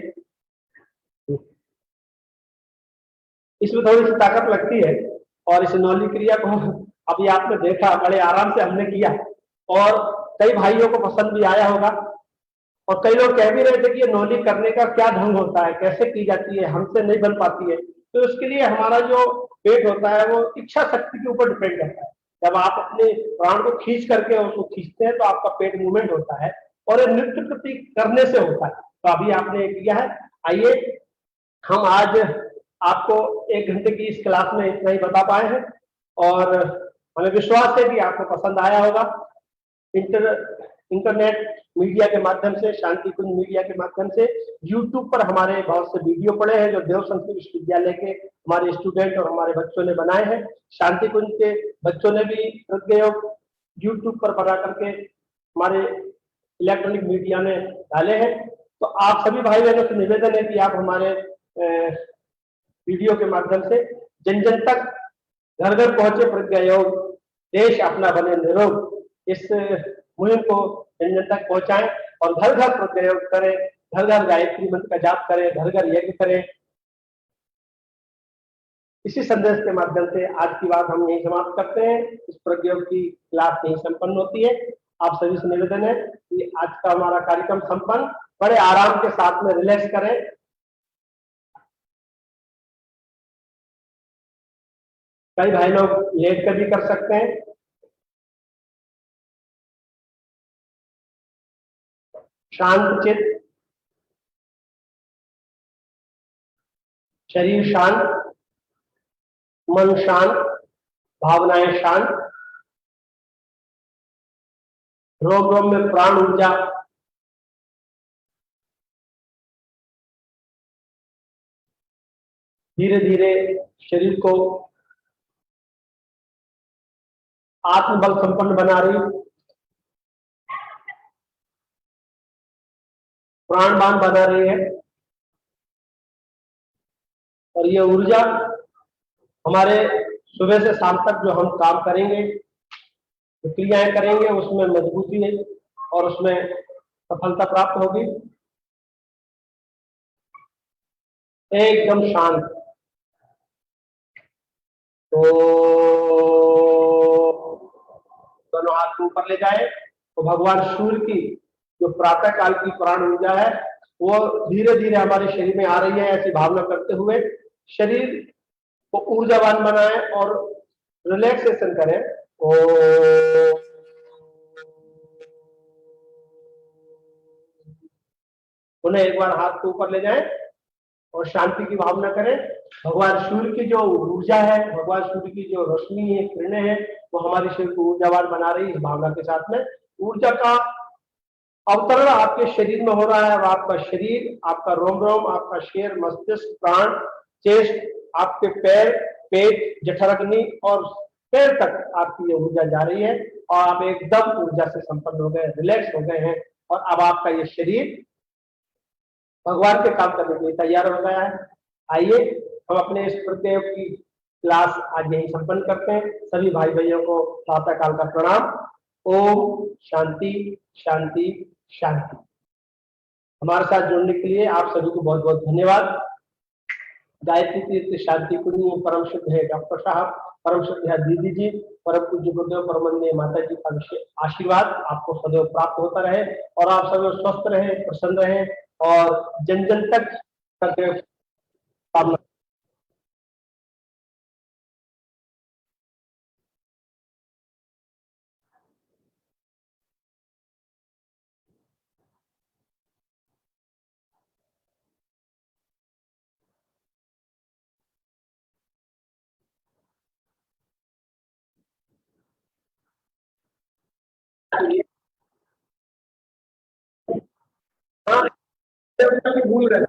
इसमें थोड़ी सी ताकत लगती है। और इस नौली क्रिया को अभी आपने देखा, बड़े आराम से हमने किया और कई भाइयों को पसंद भी आया होगा। और कई लोग कह भी रहे थे कि ये नौली करने का क्या ढंग होता है, कैसे की जाती है, हमसे नहीं बन पाती है। तो इसके लिए हमारा जो पेट होता है वो इच्छा शक्ति के ऊपर डिपेंड करता है। जब आप अपने प्राण को खींच करके उसको खींचते हैं तो आपका पेट मूवमेंट होता है, और ये नृत्य प्रति करने से होता है। तो अभी आपने किया है। आइए हम आज आपको 1 घंटे की इस क्लास में इतना ही बता पाए हैं, और हमें विश्वास है कि आपको पसंद आया होगा। इंटरनेट मीडिया के माध्यम से, शांति कुंज मीडिया के माध्यम से यूट्यूब पर हमारे बहुत से वीडियो पड़े हैं जो देव संस्कृत विश्वविद्यालय के हमारे स्टूडेंट और हमारे बच्चों ने बनाए हैं। शांति कुंज के बच्चों ने भी प्रयोग यूट्यूब पर बना करके हमारे इलेक्ट्रॉनिक मीडिया में डाले हैं। तो आप सभी भाई बहनों से निवेदन है कि आप हमारे वीडियो के माध्यम से जन जन तक, घर घर पहुंचे प्रज्ञा योग, देश अपना बने निरोग, इस मुहिम को जन जन तक पहुंचाएं और घर घर प्रज्ञा योग करें, घर घर गायत्री मंत्र का जाप करें, घर घर यज्ञ करें। इसी संदेश के माध्यम से आज की बात हम यही समाप्त करते हैं। इस प्रयोग की क्लास यही संपन्न होती है। आप सभी से निवेदन है कि आज का हमारा कार्यक्रम संपन्न, बड़े आराम के साथ में रिलैक्स करें। कई भाई लोग लेट कर भी कर सकते हैं। शांत चित्त, शरीर शांत, मन शांत, भावनाएं शांत, रोम रोम में प्राण ऊर्जा धीरे धीरे शरीर को आत्मबल संपन्न बना रही, प्राणवान बना रही है। और ये ऊर्जा हमारे सुबह से शाम तक जो हम काम करेंगे, जो क्रियाएं करेंगे, उसमें मजबूती है और उसमें सफलता प्राप्त होगी। एकदम शांत। तो दोनों हाथ ऊपर ले जाए तो भगवान सूर्य की जो प्रातः काल की प्राण ऊर्जा है वो धीरे धीरे हमारे शरीर में आ रही है, ऐसी भावना करते हुए शरीर को ऊर्जावान बनाए और रिलैक्सेशन करें। उन्हें एक बार हाथ को ऊपर ले जाएं और शांति की भावना करें। भगवान सूर्य की जो ऊर्जा है, भगवान सूर्य की जो रोशनी है, किरणें हैं, वो हमारे शरीर को ऊर्जावान बना रही है। इस भावना के साथ में ऊर्जा का अवतरण आपके शरीर में हो रहा है। और आपका शरीर, आपका रोम रोम, आपका शेर, मस्तिष्क, प्राण, चेस्ट, आपके पैर, पेट, जठराग्नि और पैर तक आपकी ये ऊर्जा जा रही है और आप एकदम ऊर्जा से संपन्न हो गए, रिलैक्स हो गए हैं और अब आपका ये शरीर भगवान के काम करने के लिए तैयार हो गया है। आइए हम अपने इस प्रत्यय की क्लास आज यही संपन्न करते हैं। सभी भाई बहनों को प्रातः काल का प्रणाम। ओम शांति शांति शांति। हमारे साथ जुड़ने के लिए आप सभी को बहुत बहुत धन्यवाद। गायत्री तीर्थ शांति कुंज परम शुद्ध है डॉक्टर साहब, परम शुद्ध है दीदी जी, परम पूज्य गुरुदेव परमंदे माता जी का विशेष आशीर्वाद आपको सदैव प्राप्त होता रहे और आप सदैव स्वस्थ रहे, प्रसन्न रहे और जन जन तक सदैव कामना भूल रहे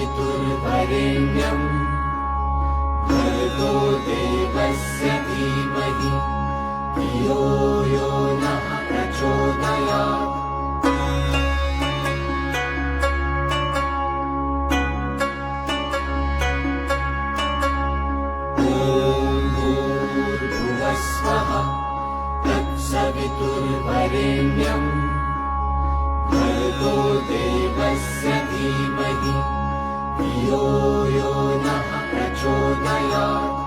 तत्सवितुर्वरेण्यम् भर्गो देवस्य धीमहि धियो यो नः प्रचोदयात्। स्वः तत्सवितुर्वरेण्यम् भर्गो देवस्य धीमहि धियो यो नः प्रचोदयात्।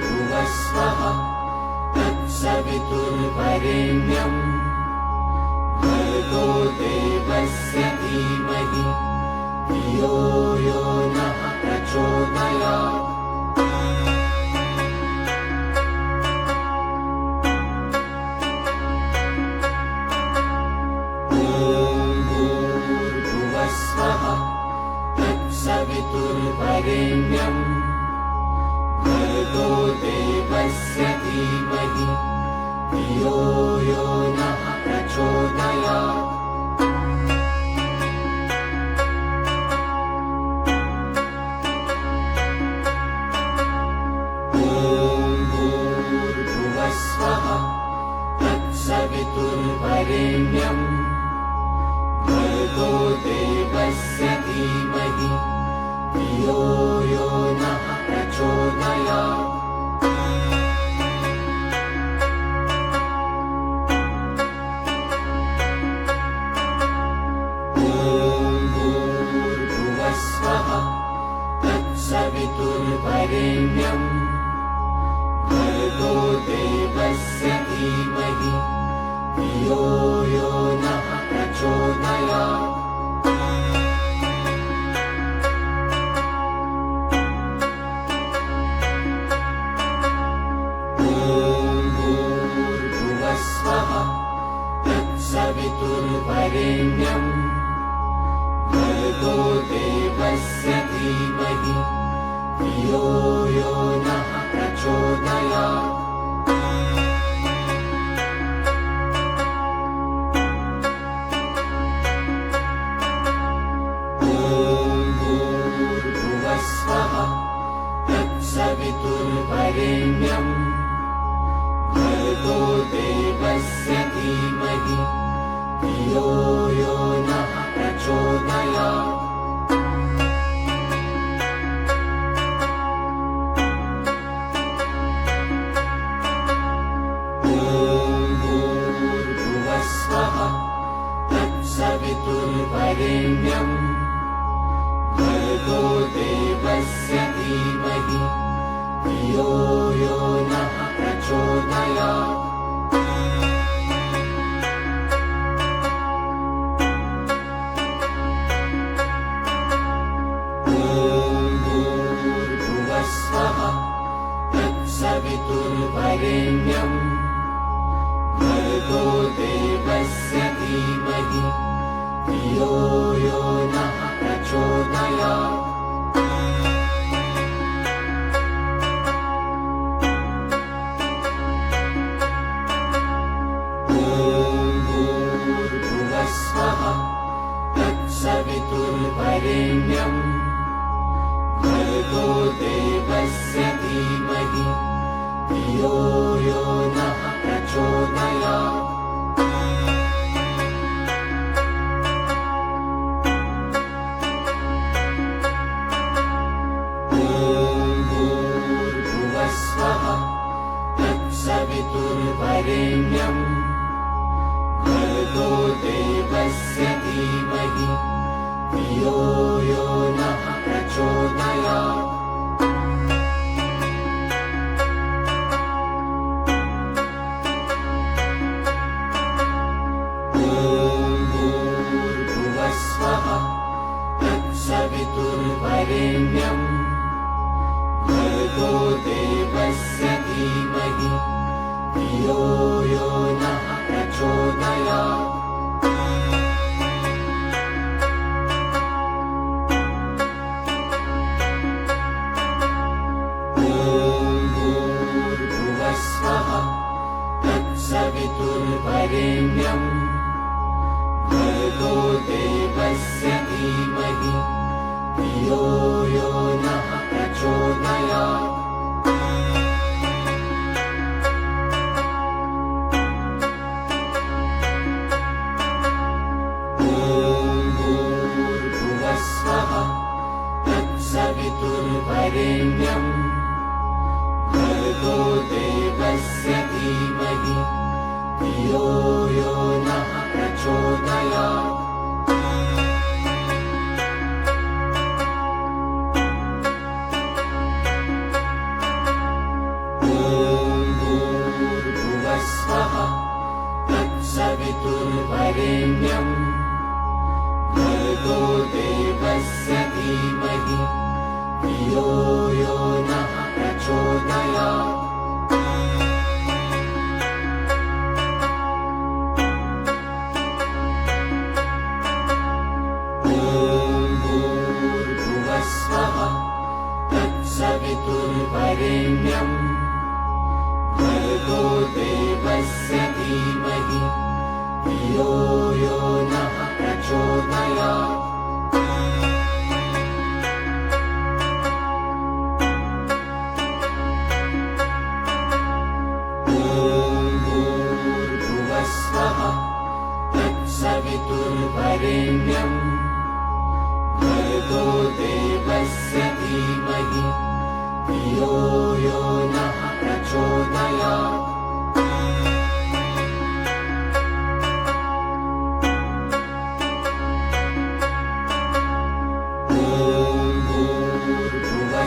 भूर्भुवस्वः तत्सवितुर्वरेण्यम् भर्गो देवस्य धीमहि धियो यो नः प्रचोदयात्। भूर्भुवस्वः तत्सवितुर्वरेण्यम् भर्गो देवस्य धीमहि धियो यो नः प्रचोदयात्। भूर्भुवस्वः तत्सवितुर्वरेण्यम् भर्गो देवस्य धीमहि धियो यो नः प्रचोदयात्। भूर्भुवस्वः तत्सवितुर्वरेण्यम् भर्गो देवस्य धीमहि धियो यो नः प्रचोदयात्। भूर्भुवस्वः तत्सवितुर्वरेण्यम् भर्गो देवस्य धीमहि धियो यो नः प्रचोदयात्। भूर्भुवस्वः तत्सवितुर्वरेण्यम् भर्गो देवस्य धीमहि धियो यो नः प्रचोदयात्। भूर्भुवस्वः तत्सवितुर्वरेण्यम् भर्गो देवस्य धीमहि धियो यो नः प्रचोदयात्। भूर्भुवस्वः तत्सवितुर्वरेण्यम् भर्गो देवस्य धीमहि धियो यो नः प्रचोदयात्। भूर्भुवस्वः तत्सवितुर्वरेण्यम् भर्गो देवस्य धीमहि धियो यो नः प्रचोदयात्। भूर्भुवस्वः तत्सवितुर्वरेण्यम् भर्गो देवस्य धीमहि धियो यो नः प्रचोदयात्। भूर्भुवस्वः तत्सवितुर्वरेण्यम् भर्गो देवस्य धीमहि धियो यो नः प्रचोदयात्। भूर्भुवस्वः तत्सवितुर्वरेण्यम् भर्गो देवस्य धीमहि धियो यो नः प्रचोदयात्। स्वः तत्सवितुर्वरेण्यम् भर्गो देवस्य धीमहि धियो यो नः प्रचोदयात्। स्वः तत्सवितुर्वरेण्यम् भर्गो देवस्य धीमहि धियो यो नः प्रचोदयात्। स्वः तत्सवितुर्वरेण्यम् भर्गो देवस्य धीमहि धियो यो नः प्रचोदयात्। स्वः तत्सवितुर्वरेण्यम् भर्गो देवस्य धीमहि धियो यो नः प्रचोदयात्।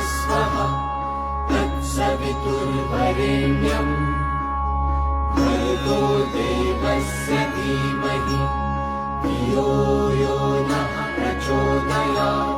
स्वः तत्सवितुर्वरेण्यम् भर्गो देवस्य धीमहि धियो यो नः प्रचोदयात्।